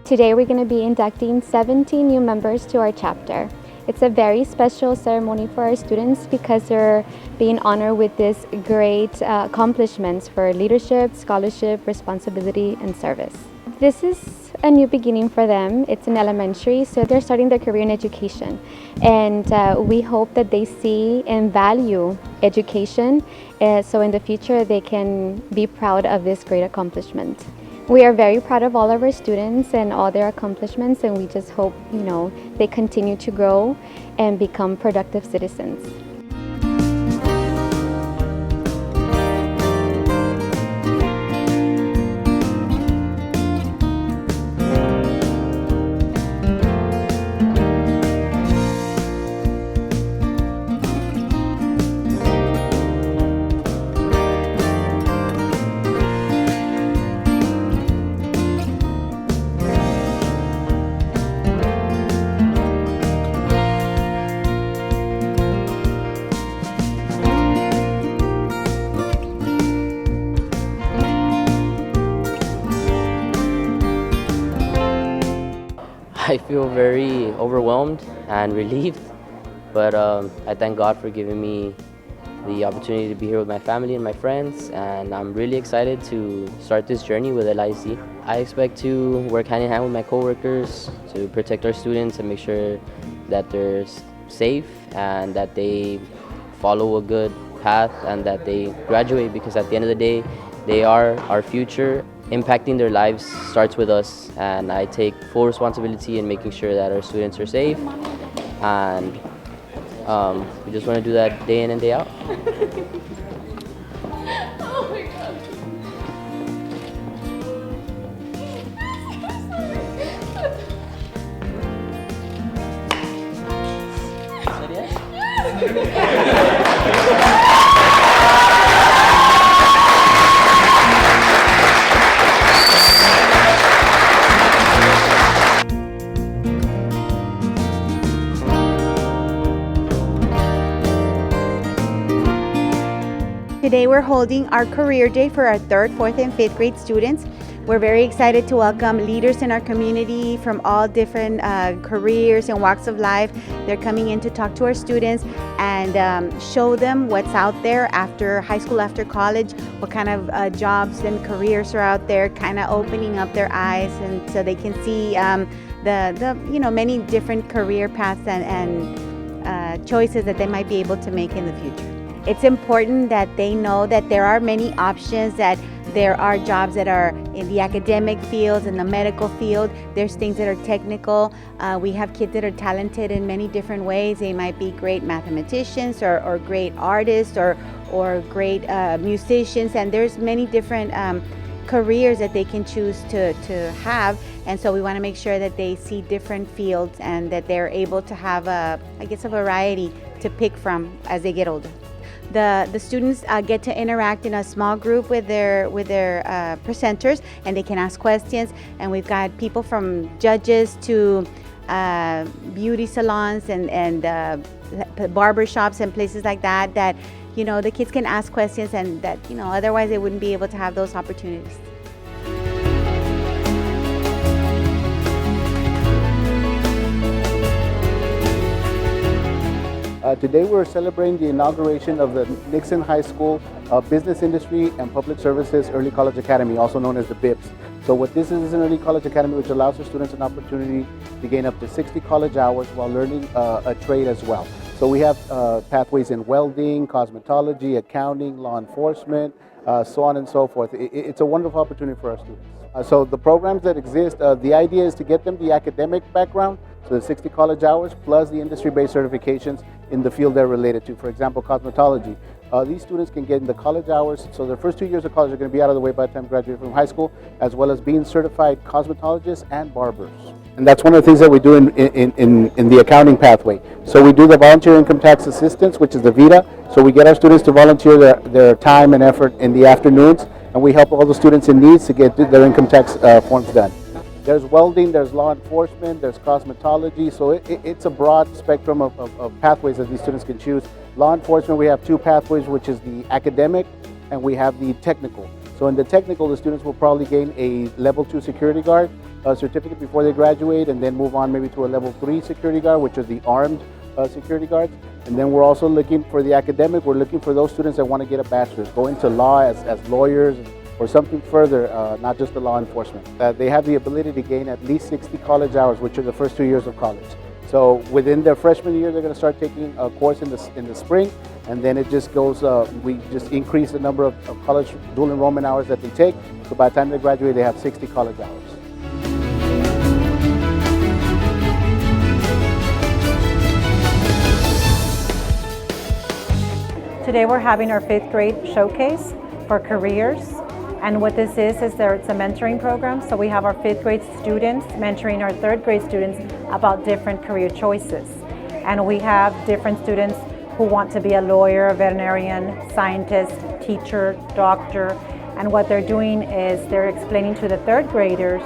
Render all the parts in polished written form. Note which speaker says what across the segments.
Speaker 1: Today we're going to be inducting 17 new members to our chapter. It's a very special ceremony for our students because they're being honored with this great accomplishments for leadership, scholarship, responsibility, and service. This is a new beginning for them. It's in elementary, so they're starting their career in education. And we hope that they see and value education, so in the future they can be proud of this great accomplishment. We are very proud of all of our students and all their accomplishments, and we just hope, they continue to grow and become productive citizens.
Speaker 2: I feel very overwhelmed and relieved, but I thank God for giving me the opportunity to be here with my family and my friends, and I'm really excited to start this journey with LIC. I expect to work hand in hand with my coworkers to protect our students and make sure that they're safe and that they follow a good path and that they graduate, because at the end of the day, they are our future. Impacting their lives starts with us, and I take full responsibility in making sure that our students are safe, and we just want to do that day in and day out.
Speaker 3: Oh my God.
Speaker 4: Today we're holding our career day for our 3rd, 4th, and 5th grade students. We're very excited to welcome leaders in our community from all different careers and walks of life. They're coming in to talk to our students and show them what's out there after high school, after college, what kind of jobs and careers are out there, kind of opening up their eyes, and so they can see the many different career paths and choices that they might be able to make in the future. It's important that they know that there are many options, that there are jobs that are in the academic fields, in the medical field. There's things that are technical. We have kids that are talented in many different ways. They might be great mathematicians or great artists or great musicians, and there's many different careers that they can choose to have. And so we want to make sure that they see different fields and that they're able to have a variety to pick from as they get older. The students get to interact in a small group with their presenters, and they can ask questions. And we've got people from judges to beauty salons and barber shops and places like that the kids can ask questions, and that otherwise they wouldn't be able to have those opportunities.
Speaker 5: Today we're celebrating the inauguration of the Nixon High School Business Industry and Public Services Early College Academy, also known as the BIPS. So what this is an early college academy which allows our students an opportunity to gain up to 60 college hours while learning a trade as well. So we have pathways in welding, cosmetology, accounting, law enforcement, so on and so forth. It's a wonderful opportunity for our students. So the programs that exist, the idea is to get them the academic background, so the 60 college hours plus the industry-based certifications in the field they're related to. For example, cosmetology. These students can get in the college hours, so their first 2 years of college are going to be out of the way by the time they graduate from high school, as well as being certified cosmetologists and barbers. And that's one of the things that we do in the accounting pathway. So we do the volunteer income tax assistance, which is the VITA. So we get our students to volunteer their time and effort in the afternoons, and we help all the students in needs to get their income tax forms done. There's welding, there's law enforcement, there's cosmetology, so it's a broad spectrum of pathways that these students can choose. Law enforcement, we have 2 pathways, which is the academic and we have the technical. So in the technical, the students will probably gain a level 2 security guard, certificate before they graduate, and then move on maybe to a level 3 security guard, which is the armed security guards. And then we're also looking for the academic. We're looking for those students that want to get a bachelor's, go into law as lawyers or something further, not just the law enforcement. They have the ability to gain at least 60 college hours, which are the first 2 years of college. So within their freshman year, they're going to start taking a course in the spring, and then it just goes, we just increase the number of college dual enrollment hours that they take. So by the time they graduate, they have 60 college hours.
Speaker 3: Today we're having our 5th grade showcase for careers. And what this is it's a mentoring program. So we have our 5th grade students mentoring our 3rd grade students about different career choices. And we have different students who want to be a lawyer, a veterinarian, scientist, teacher, doctor. And what they're doing is they're explaining to the 3rd graders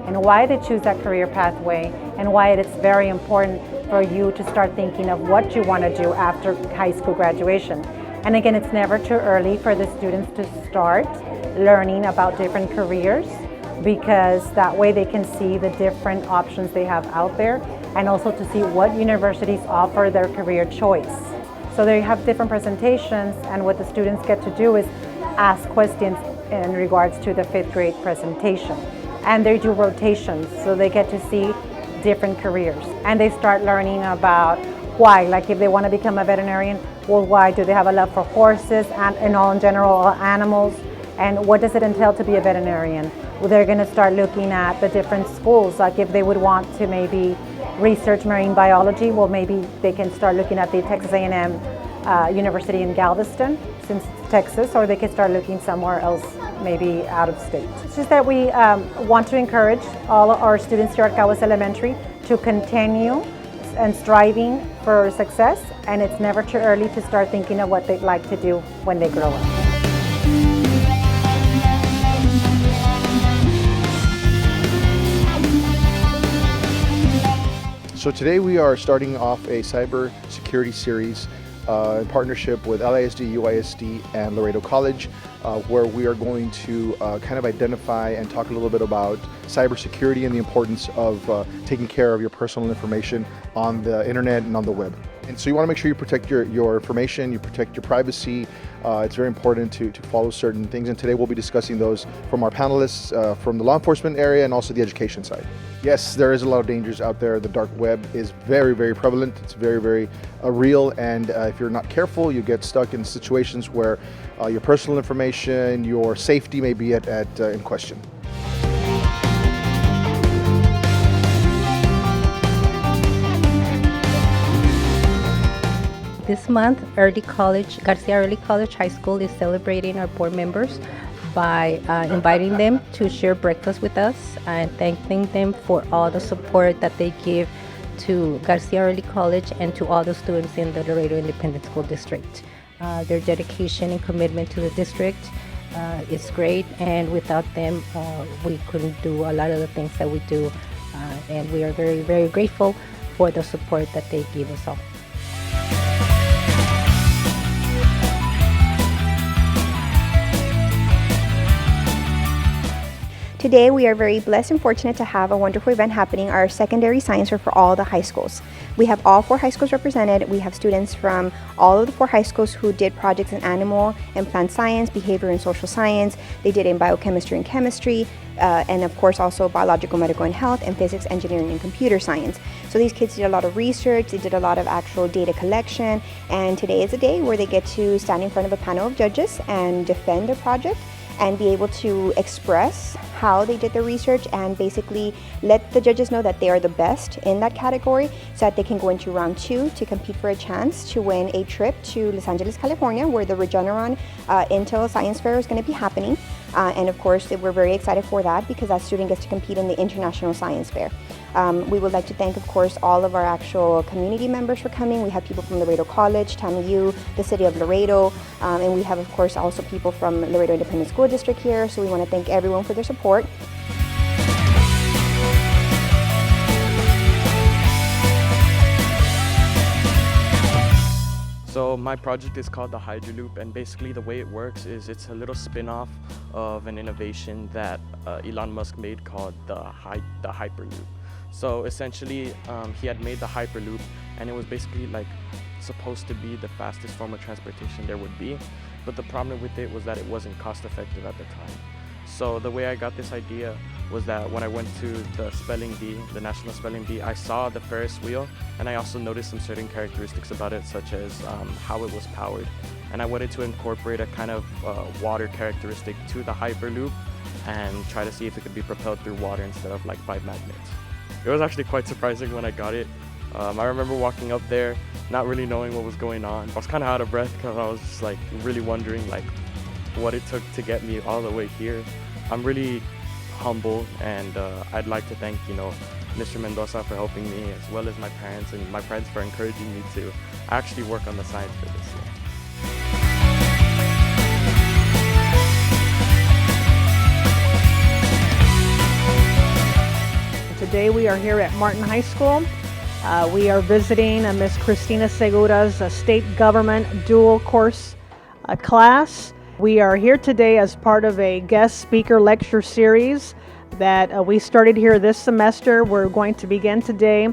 Speaker 3: and why they choose that career pathway and why it's very important for you to start thinking of what you want to do after high school graduation. And again, it's never too early for the students to start learning about different careers, because that way they can see the different options they have out there and also to see what universities offer their career choice. So they have different presentations, and what the students get to do is ask questions in regards to the 5th grade presentation. And they do rotations, so they get to see different careers. And they start learning about why, like if they want to become a veterinarian, well, why do they have a love for horses and in all in general animals? And what does it entail to be a veterinarian? Well, they're going to start looking at the different schools, like if they would want to maybe research marine biology, well, maybe they can start looking at the Texas A&M University in Galveston, since it's Texas, or they can start looking somewhere else, maybe out of state. It's just that we want to encourage all our students here at Furius Elementary to continue and striving for success, and it's never too early to start thinking of what they'd like to do when they grow up.
Speaker 6: So today we are starting off a cyber security series in partnership with LISD, UISD, and Laredo College, where we are going to kind of identify and talk a little bit about cybersecurity and the importance of taking care of your personal information on the internet and on the web. And so you want to make sure you protect your information, you protect your privacy. It's very important to follow certain things, and today we'll be discussing those from our panelists from the law enforcement area and also the education side. Yes, there is a lot of dangers out there. The dark web is very, very prevalent. It's very, very real, and if you're not careful, you get stuck in situations where your personal information, your safety may be in question.
Speaker 7: This month, Garcia Early College High School is celebrating our board members by inviting them to share breakfast with us and thanking them for all the support that they give to Garcia Early College and to all the students in the Laredo Independent School District. Their dedication and commitment to the district is great, and without them, we couldn't do a lot of the things that we do, and we are very, very grateful for the support that they give us all.
Speaker 8: Today we are very blessed and fortunate to have a wonderful event happening, our secondary science fair for all the high schools. We have all 4 high schools represented. We have students from all of the 4 high schools who did projects in animal and plant science, behavior and social science. They did in biochemistry and chemistry, and of course also biological, medical and health, and physics, engineering and computer science. So these kids did a lot of research, they did a lot of actual data collection, and today is a day where they get to stand in front of a panel of judges and defend their project and be able to express how they did their research and basically let the judges know that they are the best in that category, so that they can go into round 2 to compete for a chance to win a trip to Los Angeles, California, where the Regeneron Intel Science Fair is going to be happening. And of course, we're very excited for that because that student gets to compete in the International Science Fair. We would like to thank, of course, all of our actual community members for coming. We have people from Laredo College, TAMU, the City of Laredo, and we have, of course, also people from Laredo Independent School District here. So we want to thank everyone for their support.
Speaker 9: So my project is called the Hyperloop, and basically the way it works is it's a little spin-off of an innovation that Elon Musk made called the Hyperloop. So essentially, he had made the Hyperloop, and it was basically like supposed to be the fastest form of transportation there would be. But the problem with it was that it wasn't cost-effective at the time. So the way I got this idea was that when I went to the spelling bee, the National Spelling Bee, I saw the Ferris wheel, and I also noticed some certain characteristics about it, such as how it was powered. And I wanted to incorporate a kind of water characteristic to the Hyperloop and try to see if it could be propelled through water instead of like by magnets. It was actually quite surprising when I got it. I remember walking up there, not really knowing what was going on. I was kind of out of breath because I was just like really wondering like what it took to get me all the way here. I'm really humble, and I'd like to thank, Mr. Mendoza for helping me, as well as my parents and my friends for encouraging me to actually work on the science for this year.
Speaker 10: Today we are here at Martin High School. We are visiting Ms. Cristina Segura's state government dual course class. We are here today as part of a guest speaker lecture series that we started here this semester. We're going to begin today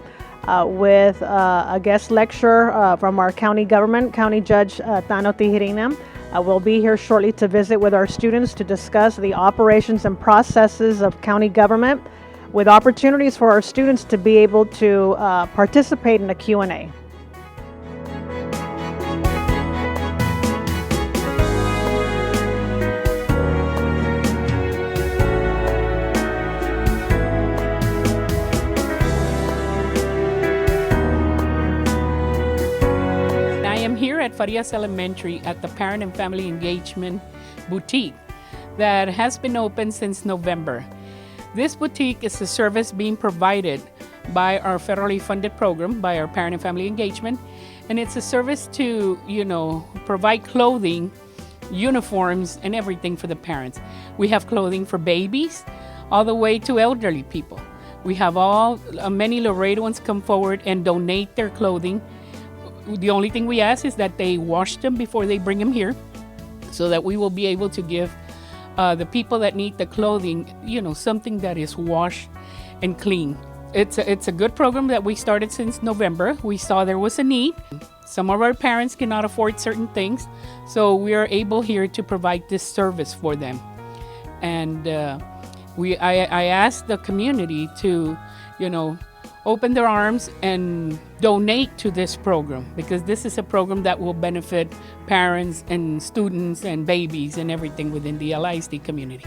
Speaker 10: with a guest lecture from our county government, County Judge Tano Tijerina. We'll be here shortly to visit with our students to discuss the operations and processes of county government, with opportunities for our students to be able to participate in a Q&A.
Speaker 11: I am here at Furius Elementary at the Parent and Family Engagement Boutique that has been open since November. This boutique is a service being provided by our federally funded program, by our Parent and Family Engagement, and it's a service to, provide clothing, uniforms, and everything for the parents. We have clothing for babies all the way to elderly people. We have many Laredoans come forward and donate their clothing. The only thing we ask is that they wash them before they bring them here, so that we will be able to give the people that need the clothing, something that is washed and clean. It's a good program that we started since November. We saw there was a need. Some of our parents cannot afford certain things, so we are able here to provide this service for them. And I asked the community to, open their arms and donate to this program, because this is a program that will benefit parents and students and babies and everything within the LISD community.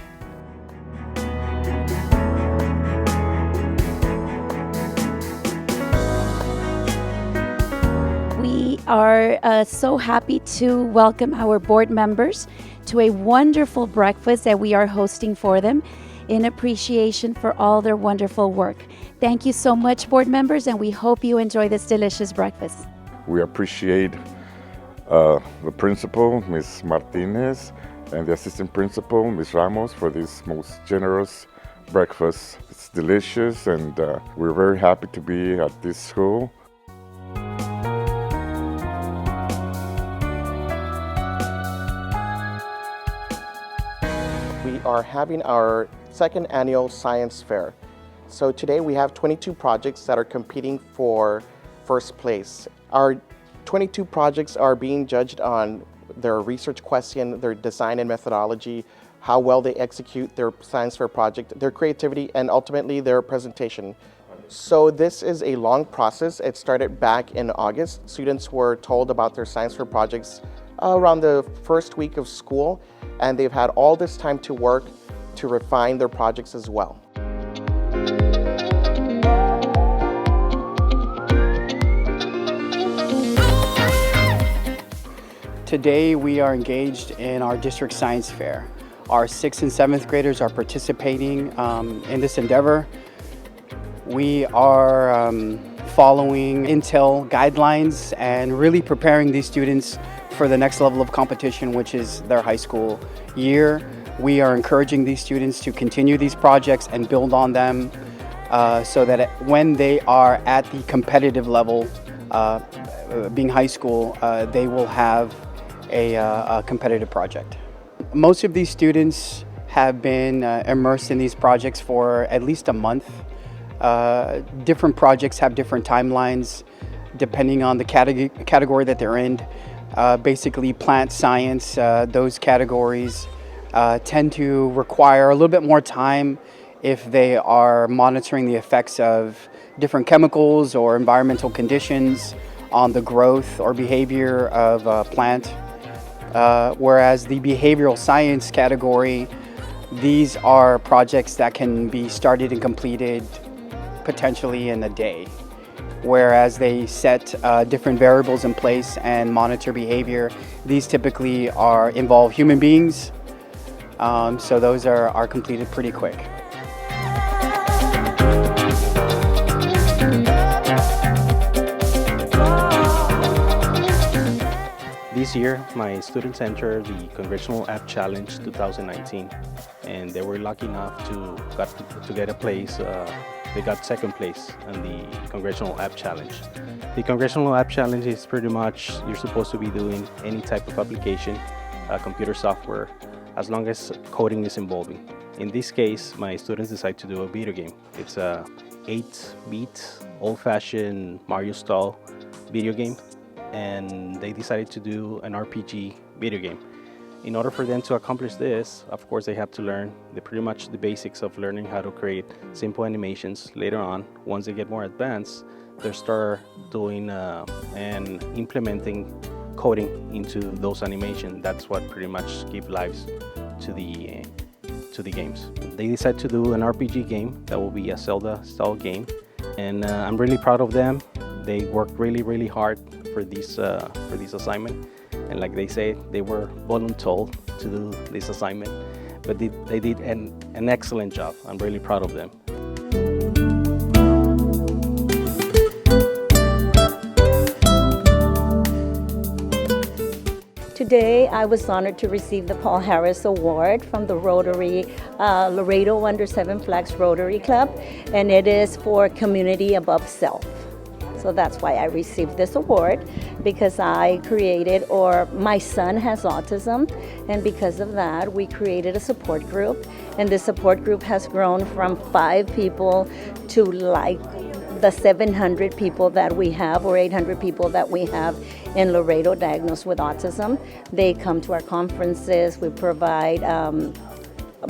Speaker 12: We are so happy to welcome our board members to a wonderful breakfast that we are hosting for them in appreciation for all their wonderful work. Thank you so much, board members, and we hope you enjoy this delicious breakfast.
Speaker 13: We appreciate the principal, Ms. Martinez, and the assistant principal, Ms. Ramos, for this most generous breakfast. It's delicious, and we're very happy to be at this school.
Speaker 14: We are having our second annual science fair. So today we have 22 projects that are competing for first place. Our 22 projects are being judged on their research question, their design and methodology, how well they execute their science fair project, their creativity, and ultimately their presentation. So this is a long process. It started back in August. Students were told about their science fair projects around the first week of school, and they've had all this time to work to refine their projects as well.
Speaker 15: Today we are engaged in our district science fair. Our 6th and 7th graders are participating in this endeavor. We are following Intel guidelines and really preparing these students for the next level of competition, which is their high school year. We are encouraging these students to continue these projects and build on them so that when they are at the competitive level, being high school, they will have a competitive project. Most of these students have been immersed in these projects for at least a month. Different projects have different timelines depending on the category that they're in. Basically, plant science, those categories tend to require a little bit more time if they are monitoring the effects of different chemicals or environmental conditions on the growth or behavior of a plant. Whereas the behavioral science category, these are projects that can be started and completed potentially in a day. Whereas they set different variables in place and monitor behavior, these typically involve human beings. So those are completed pretty quick.
Speaker 16: This year, my students entered the Congressional App Challenge 2019, and they were lucky enough to get a place. They got second place in the Congressional App Challenge. The Congressional App Challenge is pretty much, you're supposed to be doing any type of application, computer software, as long as coding is involving. In this case, my students decided to do a video game. It's a 8-bit, old-fashioned Mario-style video game, and they decided to do an RPG video game. In order for them to accomplish this, of course, they have to learn pretty much the basics of learning how to create simple animations. Later on, once they get more advanced, they start doing and implementing coding into those animations. That's what pretty much give lives to the games. They decided to do an RPG game that will be a Zelda-style game, and I'm really proud of them. They worked really hard for this assignment. And like they say, they were voluntold to do this assignment, but they did an excellent job. I'm really proud of them.
Speaker 17: Today, I was honored to receive the Paul Harris Award from the Rotary Laredo Under 7 Flags Rotary Club, and it is for community above self. So that's why I received this award, because I created, or my son has autism, and because of that, we created a support group, and this support group has grown from 5 people to like the 700 people that we have, or 800 people that we have in Laredo diagnosed with autism. They come to our conferences. We provide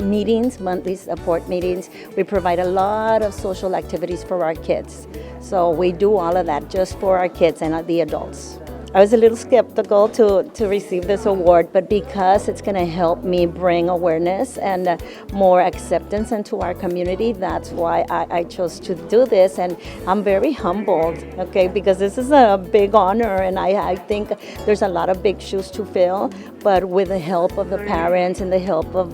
Speaker 17: meetings, monthly support meetings. We provide a lot of social activities for our kids. So we do all of that just for our kids and the adults. I was a little skeptical to receive this award, but because it's going to help me bring awareness and more acceptance into our community, that's why I chose to do this. And I'm very humbled, okay, because this is a big honor, and I think there's a lot of big shoes to fill, but with the help of the parents and the help of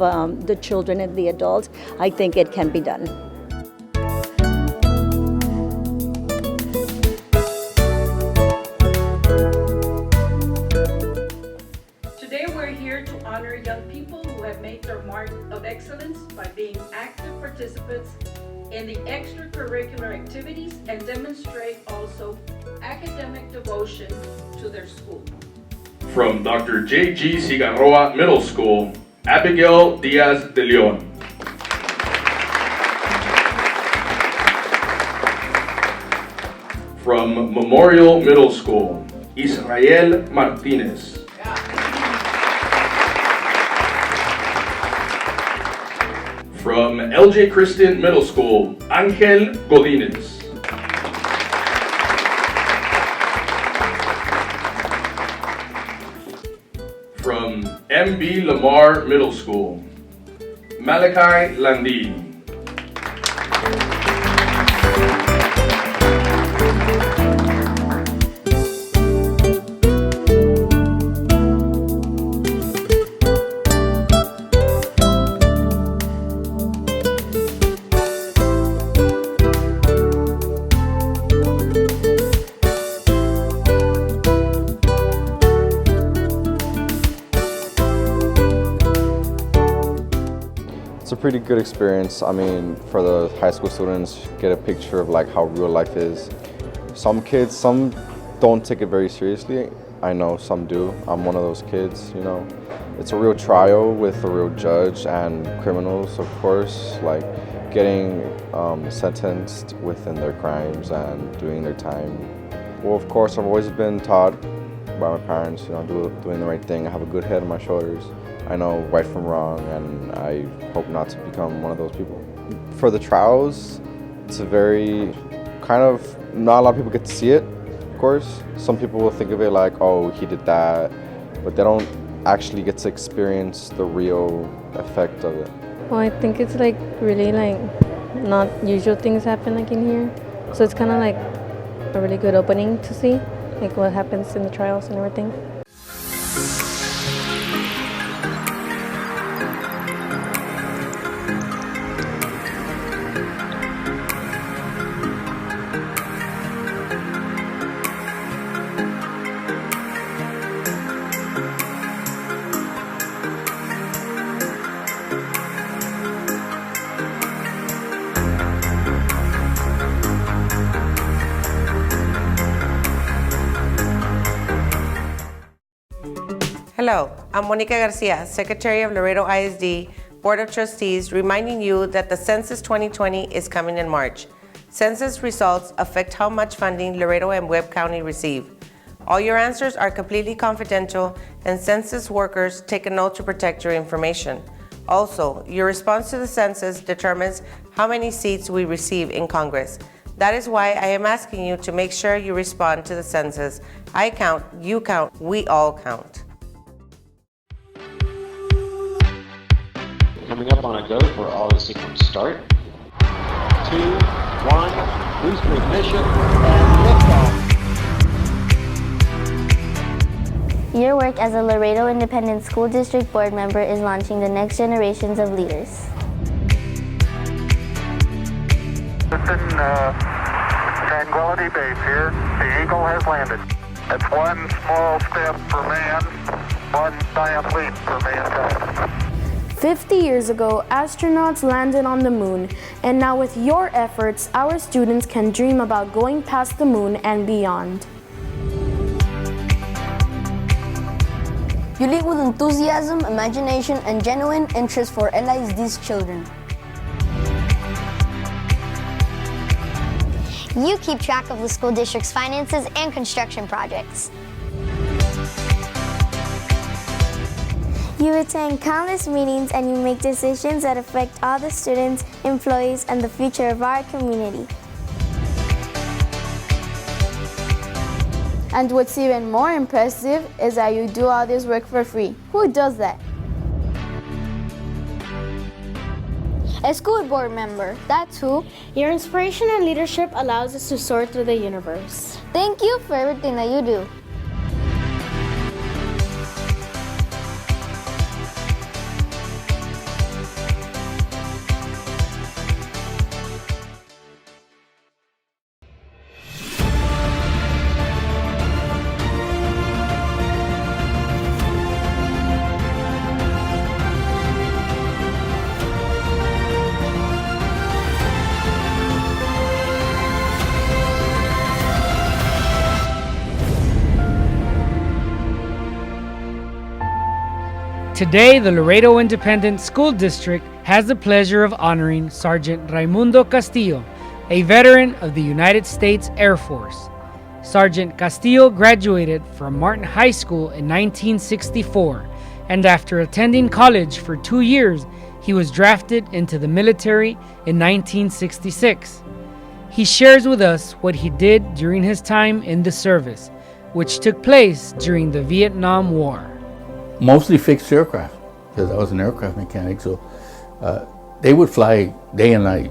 Speaker 17: the children and the adults, I think it can be done.
Speaker 18: Young people who have made their mark of excellence by being active participants in the extracurricular activities and demonstrate also academic devotion to their school.
Speaker 19: From Dr. J.G. Cigarroa Middle School, Abigail Diaz de Leon. From Memorial Middle School, Israel Martinez. From LJ Christian Middle School, Angel Godinez. From MB Lamar Middle School, Malachi Landini.
Speaker 20: It's a pretty good experience. I mean, for the high school students, get a picture of like how real life is. Some kids, some don't take it very seriously. I know some do. I'm one of those kids, you know. It's a real trial with a real judge and criminals, of course, like getting sentenced within their crimes and doing their time. Well, of course, I've always been taught by my parents, you know, doing the right thing. I have a good head on my shoulders. I know right from wrong, and I hope not to become one of those people. For the trials, it's a very kind of, not a lot of people get to see it, of course. Some people will think of it like, oh, he did that, but they don't actually get to experience the real effect of it.
Speaker 21: Well, I think it's like really like not usual things happen like in here. So it's kind of like a really good opening to see like what happens in the trials and everything.
Speaker 22: Hello, I'm Monica Garcia, Secretary of Laredo ISD Board of Trustees, reminding you that the Census 2020 is coming in March. Census results affect how much funding Laredo and Webb County receive. All your answers are completely confidential, and Census workers take an oath to protect your information. Also, your response to the census determines how many seats we receive in Congress. That is why I am asking you to make sure you respond to the census. I count, you count, we all count.
Speaker 23: Coming up on a go for all the sequence start. 2, 1, booster ignition, and liftoff.
Speaker 24: Your work as a Laredo Independent School District board member is launching the next generations of leaders.
Speaker 25: Listen, Tranquility Base here. The Eagle has landed. It's one small step for man, one giant leap for mankind.
Speaker 26: 50 years ago, astronauts landed on the moon, and now with your efforts, our students can dream about going past the moon and beyond.
Speaker 27: You lead with enthusiasm, imagination, and genuine interest for LISD's children.
Speaker 24: You keep track of the school district's finances and construction projects. You attend countless meetings and you make decisions that affect all the students, employees, and the future of our community.
Speaker 26: And what's even more impressive is that you do all this work for free. Who does that? A school board member, that's who. Your inspiration and leadership allows us to soar through the universe.
Speaker 24: Thank you for everything that you do.
Speaker 28: Today, the Laredo Independent School District has the pleasure of honoring Sergeant Raimundo Castillo, a veteran of the United States Air Force. Sergeant Castillo graduated from Martin High School in 1964, and after attending college for 2 years, he was drafted into the military in 1966. He shares with us what he did during his time in the service, which took place during the Vietnam War.
Speaker 29: Mostly fixed aircraft, because I was an aircraft mechanic, so they would fly day and night.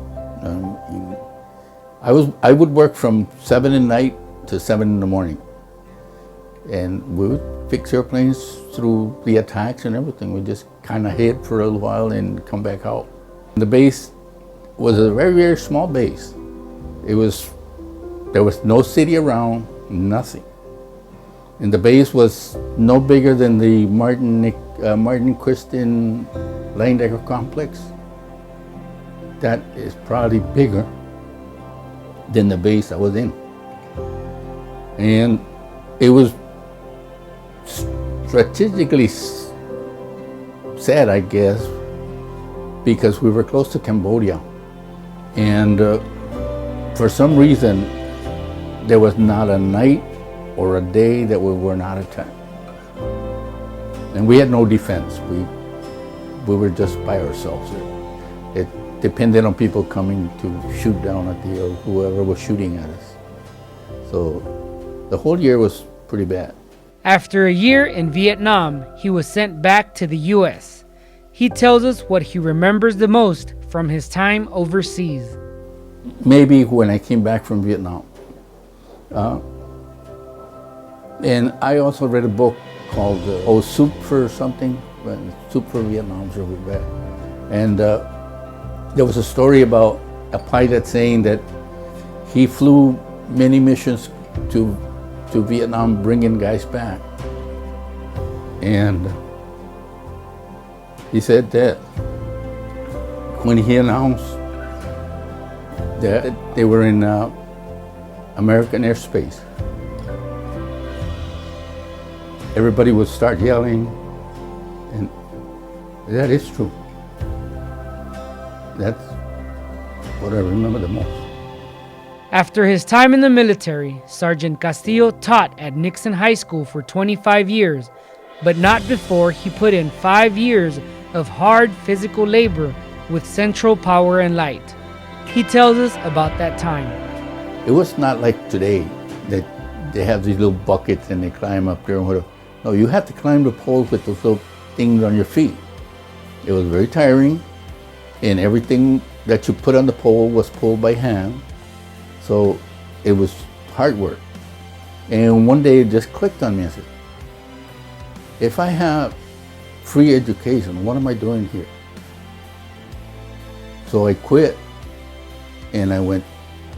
Speaker 29: I would work from 7 at night to 7 in the morning, and we would fix airplanes through the attacks and everything. We just kind of hit for a little while and come back out. The base was a very, very small base. There was no city around, nothing. And the base was no bigger than the Martin Christian Line-Decker complex. That is probably bigger than the base I was in. And It was strategically sad, I guess, because we were close to Cambodia. And for some reason, there was not a night or a day that we were not attacked. And we had no defense. We were just by ourselves. It depended on people coming to shoot down at whoever was shooting at us. So the whole year was pretty bad.
Speaker 28: After a year in Vietnam, he was sent back to the U.S. He tells us what he remembers the most from his time overseas.
Speaker 29: Maybe when I came back from Vietnam. And I also read a book called Soup for something, Soup for Vietnam, so bad. And there was a story about a pilot saying that he flew many missions to Vietnam bringing guys back. And he said that when he announced that they were in American airspace, everybody would start yelling, and that is true. That's what I remember the most.
Speaker 28: After his time in the military, Sgt Castillo taught at Nixon High School for 25 years, but not before he put in 5 years of hard physical labor with Central Power and Light. He tells us about that time.
Speaker 29: It was not like today that they have these little buckets and they climb up there and whatever. No, you have to climb the poles with those little things on your feet. It was very tiring, and everything that you put on the pole was pulled by hand. So it was hard work. And one day it just clicked on me. I said, if I have free education, what am I doing here? So I quit and I went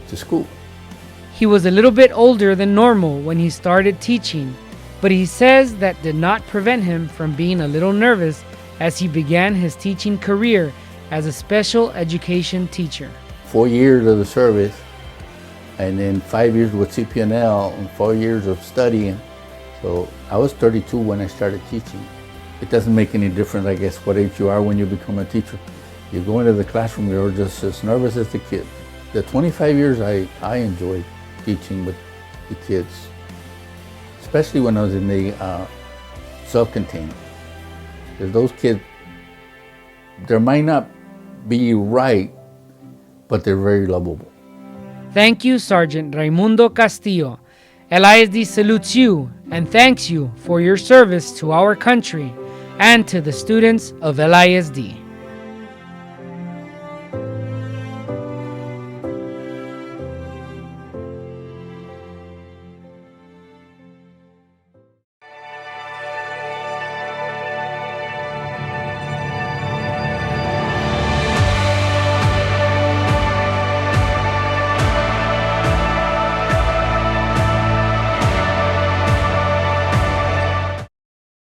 Speaker 29: to school.
Speaker 28: He was a little bit older than normal when he started teaching, but he says that did not prevent him from being a little nervous as he began his teaching career as a special education teacher.
Speaker 29: 4 years of the service, and then 5 years with CPNL, and 4 years of studying. So I was 32 when I started teaching. It doesn't make any difference, I guess, what age you are when you become a teacher. You go into the classroom, you're just as nervous as the kid. The 25 years I enjoyed teaching with the kids, especially when I was in the self-contained. Because those kids, they might not be right, but they're very lovable.
Speaker 28: Thank you, Sergeant Raimundo Castillo. LISD salutes you and thanks you for your service to our country and to the students of LISD.